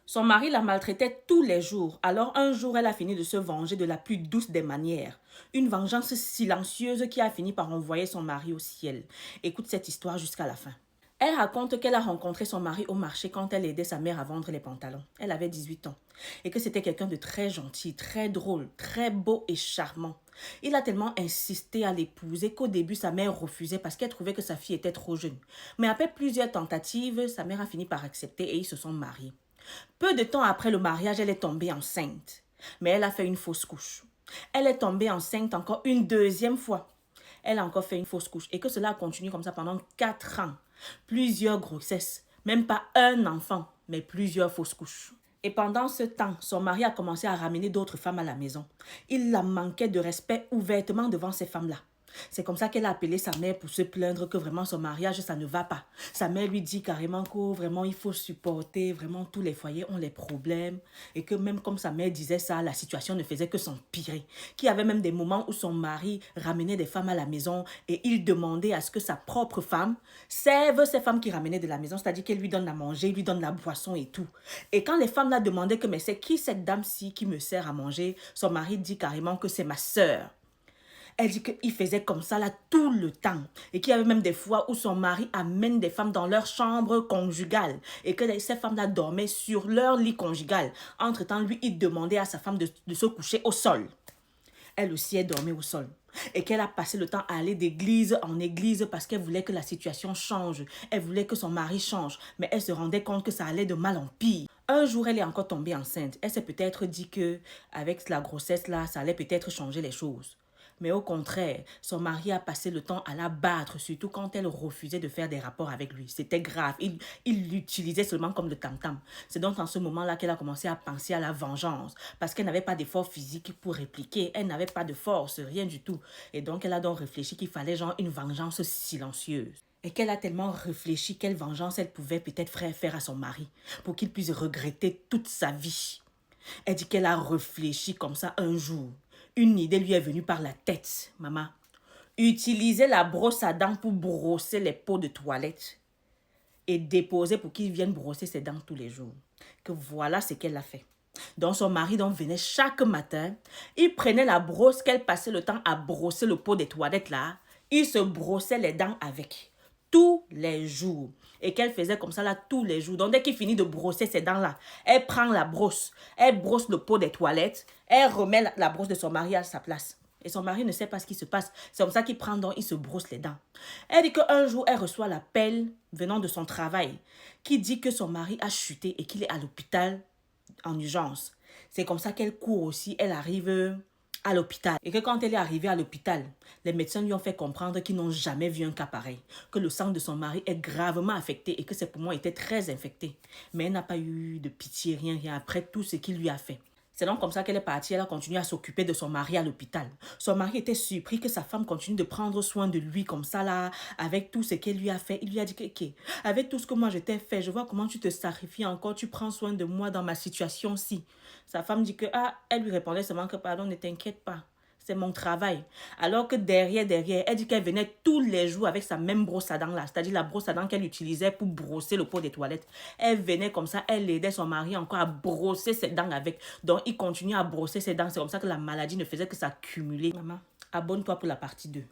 Son mari la maltraitait tous les jours, alors un jour elle a fini de se venger de la plus douce des manières. Une vengeance silencieuse qui a fini par envoyer son mari au ciel. Écoute cette histoire jusqu'à la fin. Elle raconte qu'elle a rencontré son mari au marché quand elle aidait sa mère à vendre les pantalons. Elle avait 18 ans. Et que c'était quelqu'un de très gentil, très drôle, très beau et charmant. Il a tellement insisté à l'épouser qu'au début sa mère refusait parce qu'elle trouvait que sa fille était trop jeune. Mais après plusieurs tentatives, sa mère a fini par accepter et ils se sont mariés. Peu de temps après le mariage, elle est tombée enceinte. Mais elle a fait une fausse couche. Elle est tombée enceinte encore une deuxième fois. Elle a encore fait une fausse couche. Et que cela a continué comme ça pendant 4 ans. Plusieurs grossesses. Même pas un enfant, mais plusieurs fausses couches. Et pendant ce temps, son mari a commencé à ramener d'autres femmes à la maison. Il la manquait de respect ouvertement devant ces femmes-là. C'est comme ça qu'elle a appelé sa mère pour se plaindre que vraiment son mariage, ça ne va pas. Sa mère lui dit carrément que vraiment il faut supporter, vraiment tous les foyers ont les problèmes. Et que même comme sa mère disait ça, la situation ne faisait que s'empirer. Qu'il y avait même des moments où son mari ramenait des femmes à la maison et il demandait à ce que sa propre femme serve ces femmes qui ramenaient de la maison. C'est-à-dire qu'elle lui donne à manger, lui donne la boisson et tout. Et quand les femmes là demandaient que mais c'est qui cette dame-ci qui me sert à manger, son mari dit carrément que c'est ma sœur. Elle dit qu'il faisait comme ça là tout le temps. Et qu'il y avait même des fois où son mari amène des femmes dans leur chambre conjugale. Et que ces femmes-là dormaient sur leur lit conjugal. Entre-temps, lui, il demandait à sa femme de se coucher au sol. Elle aussi, elle dormait au sol. Et qu'elle a passé le temps à aller d'église en église parce qu'elle voulait que la situation change. Elle voulait que son mari change. Mais elle se rendait compte que ça allait de mal en pire. Un jour, elle est encore tombée enceinte. Elle s'est peut-être dit que avec la grossesse là, ça allait peut-être changer les choses. Mais au contraire, son mari a passé le temps à la battre, surtout quand elle refusait de faire des rapports avec lui. C'était grave. Il l'utilisait seulement comme le tam-tam. C'est donc en ce moment-là qu'elle a commencé à penser à la vengeance. Parce qu'elle n'avait pas d'effort physique pour répliquer. Elle n'avait pas de force, rien du tout. Et donc, elle a donc réfléchi qu'il fallait genre une vengeance silencieuse. Et qu'elle a tellement réfléchi quelle vengeance elle pouvait peut-être faire à son mari pour qu'il puisse regretter toute sa vie. Elle dit qu'elle a réfléchi comme ça un jour. Une idée lui est venue par la tête, maman. Utiliser la brosse à dents pour brosser les pots de toilette et déposer pour qu'il vienne brosser ses dents tous les jours. Que voilà ce qu'elle a fait. Donc son mari venait chaque matin, il prenait la brosse qu'elle passait le temps à brosser le pot des toilettes là, il se brossait les dents avec. Tous les jours. Et qu'elle faisait comme ça là tous les jours. Donc dès qu'il finit de brosser ses dents là, elle prend la brosse, elle brosse le pot des toilettes, elle remet la brosse de son mari à sa place. Et son mari ne sait pas ce qui se passe. C'est comme ça qu'il prend donc, il se brosse les dents. Elle dit qu'un jour, elle reçoit l'appel venant de son travail qui dit que son mari a chuté et qu'il est à l'hôpital en urgence. C'est comme ça qu'elle court aussi, elle arrive à l'hôpital. Et que quand elle est arrivée à l'hôpital, les médecins lui ont fait comprendre qu'ils n'ont jamais vu un cas pareil. Que le sang de son mari est gravement affecté et que ses poumons étaient très infectés. Mais elle n'a pas eu de pitié, rien après tout ce qu'il lui a fait. C'est donc comme ça qu'elle est partie, elle a continué à s'occuper de son mari à l'hôpital. Son mari était surpris que sa femme continue de prendre soin de lui comme ça là, avec tout ce qu'elle lui a fait. Il lui a dit que, ok, avec tout ce que moi je t'ai fait, je vois comment tu te sacrifies encore, tu prends soin de moi dans ma situation-ci. Sa femme dit que, elle lui répondait seulement que, pardon, ne t'inquiète pas. C'est mon travail. Alors que derrière, elle dit qu'elle venait tous les jours avec sa même brosse à dents là. C'est-à-dire la brosse à dents qu'elle utilisait pour brosser le pot des toilettes. Elle venait comme ça, elle aidait son mari encore à brosser ses dents avec. Donc, il continuait à brosser ses dents. C'est comme ça que la maladie ne faisait que s'accumuler. Maman, abonne-toi pour la partie 2.